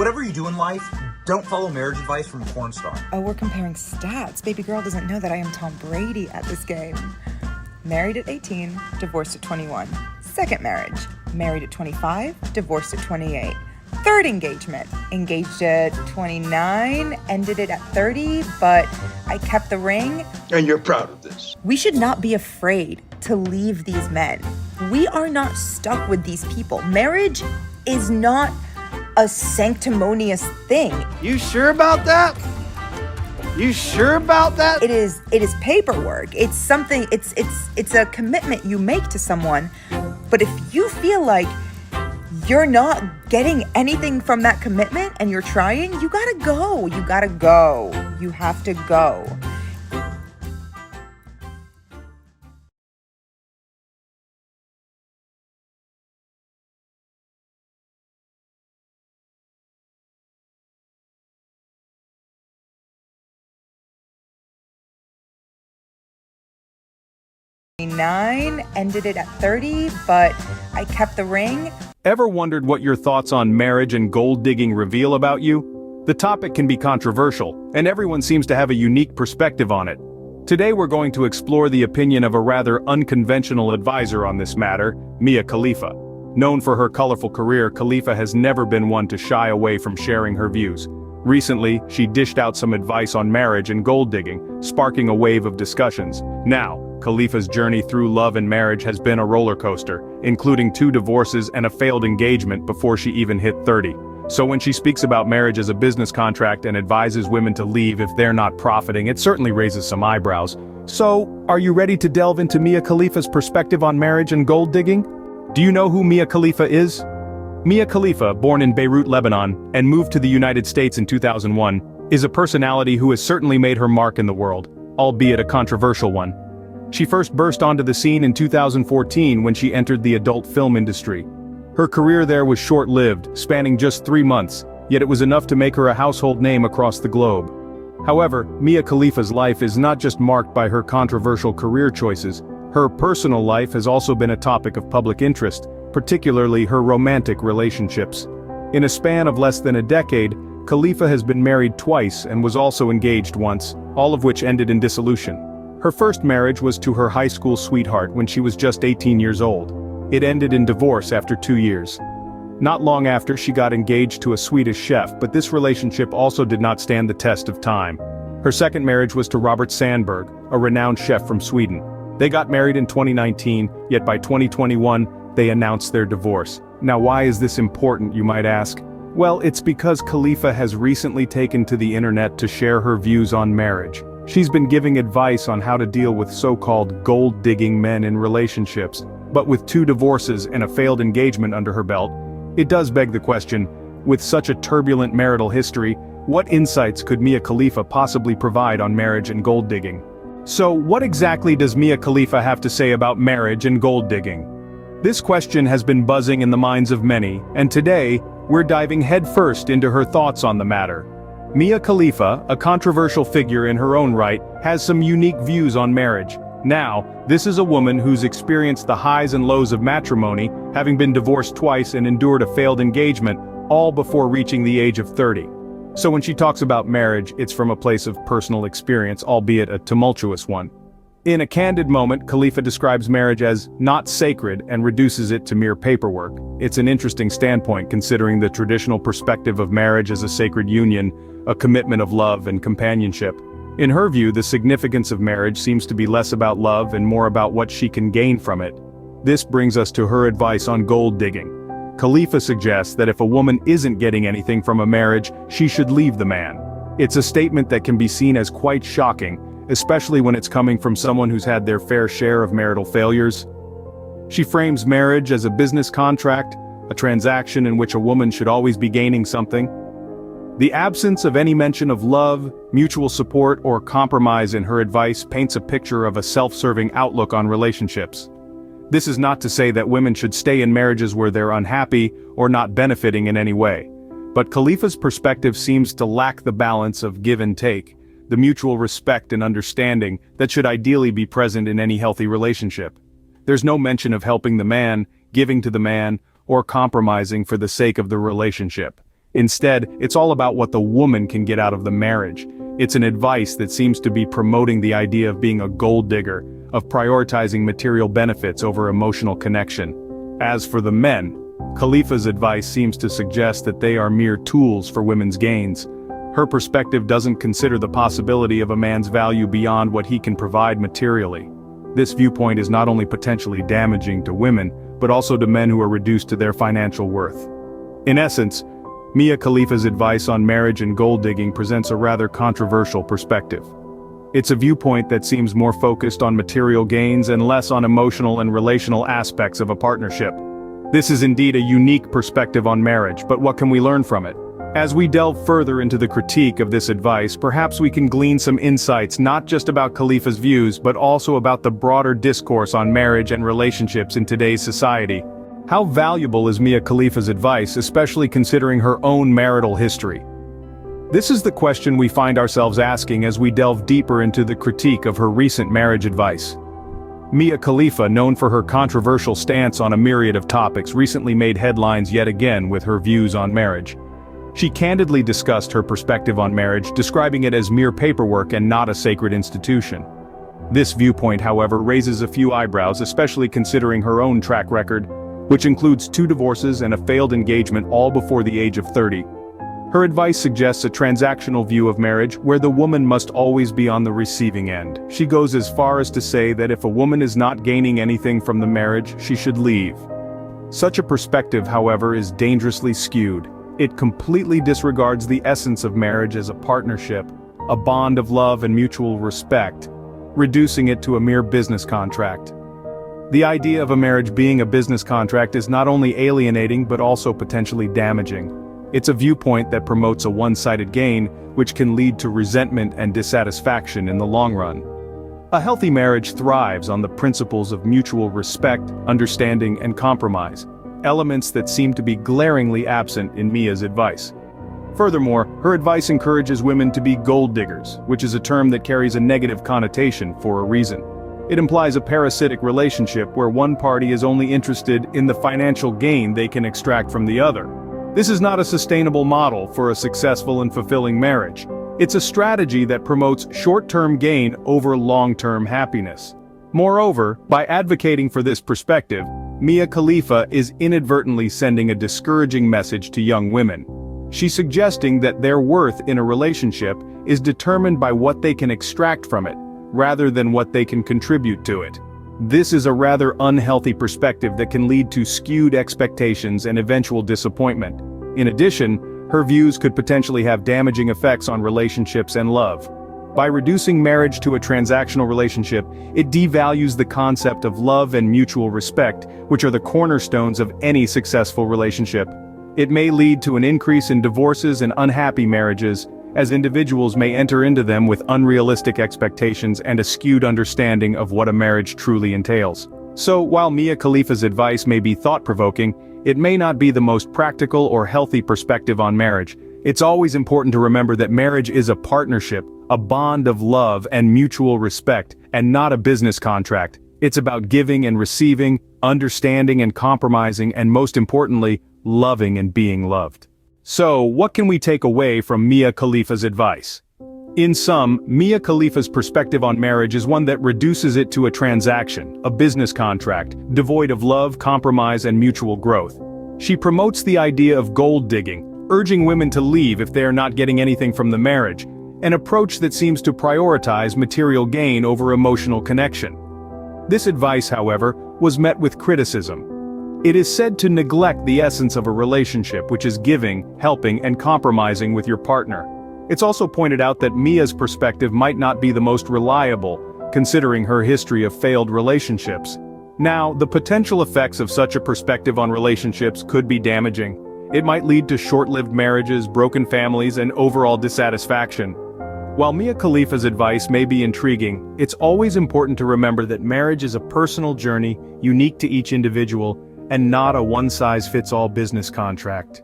Whatever you do in life, don't follow marriage advice from a porn star. Oh, we're comparing stats. Baby girl doesn't know that I am Tom Brady at this game. Married at 18, divorced at 21. Second marriage, married at 25, divorced at 28. Third engagement, engaged at 29, ended it at 30, but I kept the ring. And you're proud of this. We should not be afraid to leave these men. We are not stuck with these people. Marriage is not a sanctimonious thing. You sure about that? You sure about that? It is paperwork. It's something, it's a commitment you make to someone. But if you feel like you're not getting anything from that commitment and you're trying, you gotta go. You gotta go. You have to go. Ended it at 30, but I kept the ring. Ever wondered what your thoughts on marriage and gold digging reveal about you? The topic can be controversial, and everyone seems to have a unique perspective on it. Today we're going to explore the opinion of a rather unconventional advisor on this matter, Mia Khalifa. Known for her colorful career, Khalifa has never been one to shy away from sharing her views. Recently, she dished out some advice on marriage and gold digging, sparking a wave of discussions. Now, Khalifa's journey through love and marriage has been a roller coaster, including 2 divorces and a failed engagement before she even hit 30. So when she speaks about marriage as a business contract and advises women to leave if they're not profiting, it certainly raises some eyebrows. So, are you ready to delve into Mia Khalifa's perspective on marriage and gold digging? Do you know who Mia Khalifa is? Mia Khalifa, born in Beirut, Lebanon, and moved to the United States in 2001, is a personality who has certainly made her mark in the world, albeit a controversial one. She first burst onto the scene in 2014 when she entered the adult film industry. Her career there was short-lived, spanning just 3 months, yet it was enough to make her a household name across the globe. However, Mia Khalifa's life is not just marked by her controversial career choices. Her personal life has also been a topic of public interest, particularly her romantic relationships. In a span of less than a decade, Khalifa has been married twice and was also engaged once, all of which ended in dissolution. Her first marriage was to her high school sweetheart when she was just 18 years old. It ended in divorce after 2 years. Not long after, she got engaged to a Swedish chef, but this relationship also did not stand the test of time. Her second marriage was to Robert Sandberg, a renowned chef from Sweden. They got married in 2019, yet by 2021, they announced their divorce. Now why is this important, you might ask? Well, it's because Khalifa has recently taken to the internet to share her views on marriage. She's been giving advice on how to deal with so-called gold-digging men in relationships, but with 2 divorces and a failed engagement under her belt, it does beg the question, with such a turbulent marital history, what insights could Mia Khalifa possibly provide on marriage and gold digging? So, what exactly does Mia Khalifa have to say about marriage and gold digging? This question has been buzzing in the minds of many, and today, we're diving headfirst into her thoughts on the matter. Mia Khalifa, a controversial figure in her own right, has some unique views on marriage. Now, this is a woman who's experienced the highs and lows of matrimony, having been divorced twice and endured a failed engagement, all before reaching the age of 30. So when she talks about marriage, it's from a place of personal experience, albeit a tumultuous one. In a candid moment, Khalifa describes marriage as not sacred and reduces it to mere paperwork. It's an interesting standpoint considering the traditional perspective of marriage as a sacred union, a commitment of love and companionship. In her view, the significance of marriage seems to be less about love and more about what she can gain from it. This brings us to her advice on gold digging. Khalifa suggests that if a woman isn't getting anything from a marriage, she should leave the man. It's a statement that can be seen as quite shocking, especially when it's coming from someone who's had their fair share of marital failures. She frames marriage as a business contract, a transaction in which a woman should always be gaining something. The absence of any mention of love, mutual support, or compromise in her advice paints a picture of a self-serving outlook on relationships. This is not to say that women should stay in marriages where they're unhappy or not benefiting in any way. But Khalifa's perspective seems to lack the balance of give and take, the mutual respect and understanding that should ideally be present in any healthy relationship. There's no mention of helping the man, giving to the man, or compromising for the sake of the relationship. Instead, it's all about what the woman can get out of the marriage. It's an advice that seems to be promoting the idea of being a gold digger, of prioritizing material benefits over emotional connection. As for the men, Khalifa's advice seems to suggest that they are mere tools for women's gains. Her perspective doesn't consider the possibility of a man's value beyond what he can provide materially. This viewpoint is not only potentially damaging to women, but also to men who are reduced to their financial worth. In essence, Mia Khalifa's advice on marriage and gold digging presents a rather controversial perspective. It's a viewpoint that seems more focused on material gains and less on emotional and relational aspects of a partnership. This is indeed a unique perspective on marriage, but what can we learn from it? As we delve further into the critique of this advice, perhaps we can glean some insights not just about Khalifa's views but also about the broader discourse on marriage and relationships in today's society. How valuable is Mia Khalifa's advice, especially considering her own marital history? This is the question we find ourselves asking as we delve deeper into the critique of her recent marriage advice. Mia Khalifa, known for her controversial stance on a myriad of topics, recently made headlines yet again with her views on marriage. She candidly discussed her perspective on marriage, describing it as mere paperwork and not a sacred institution. This viewpoint, however, raises a few eyebrows, especially considering her own track record, which includes 2 divorces and a failed engagement all before the age of 30. Her advice suggests a transactional view of marriage where the woman must always be on the receiving end. She goes as far as to say that if a woman is not gaining anything from the marriage, she should leave. Such a perspective, however, is dangerously skewed. It completely disregards the essence of marriage as a partnership, a bond of love and mutual respect, reducing it to a mere business contract. The idea of a marriage being a business contract is not only alienating but also potentially damaging. It's a viewpoint that promotes a one-sided gain, which can lead to resentment and dissatisfaction in the long run. A healthy marriage thrives on the principles of mutual respect, understanding, and compromise, elements that seem to be glaringly absent in Mia's advice. Furthermore, her advice encourages women to be gold diggers, which is a term that carries a negative connotation for a reason. It implies a parasitic relationship where one party is only interested in the financial gain they can extract from the other. This is not a sustainable model for a successful and fulfilling marriage. It's a strategy that promotes short-term gain over long-term happiness. Moreover, by advocating for this perspective, Mia Khalifa is inadvertently sending a discouraging message to young women. She's suggesting that their worth in a relationship is determined by what they can extract from it, rather than what they can contribute to it. This is a rather unhealthy perspective that can lead to skewed expectations and eventual disappointment. In addition, her views could potentially have damaging effects on relationships and love. By reducing marriage to a transactional relationship, it devalues the concept of love and mutual respect, which are the cornerstones of any successful relationship. It may lead to an increase in divorces and unhappy marriages, as individuals may enter into them with unrealistic expectations and a skewed understanding of what a marriage truly entails. So, while Mia Khalifa's advice may be thought-provoking, it may not be the most practical or healthy perspective on marriage. It's always important to remember that marriage is a partnership, a bond of love and mutual respect, and not a business contract. It's about giving and receiving, understanding and compromising, and most importantly, loving and being loved. So, what can we take away from Mia Khalifa's advice? In sum, Mia Khalifa's perspective on marriage is one that reduces it to a transaction, a business contract, devoid of love, compromise, and mutual growth. She promotes the idea of gold digging, urging women to leave if they are not getting anything from the marriage, an approach that seems to prioritize material gain over emotional connection. This advice, however, was met with criticism. It is said to neglect the essence of a relationship, which is giving, helping, and compromising with your partner. It's also pointed out that Mia's perspective might not be the most reliable, considering her history of failed relationships. Now, the potential effects of such a perspective on relationships could be damaging. It might lead to short-lived marriages, broken families, and overall dissatisfaction. While Mia Khalifa's advice may be intriguing, it's always important to remember that marriage is a personal journey, unique to each individual, and not a one-size-fits-all business contract.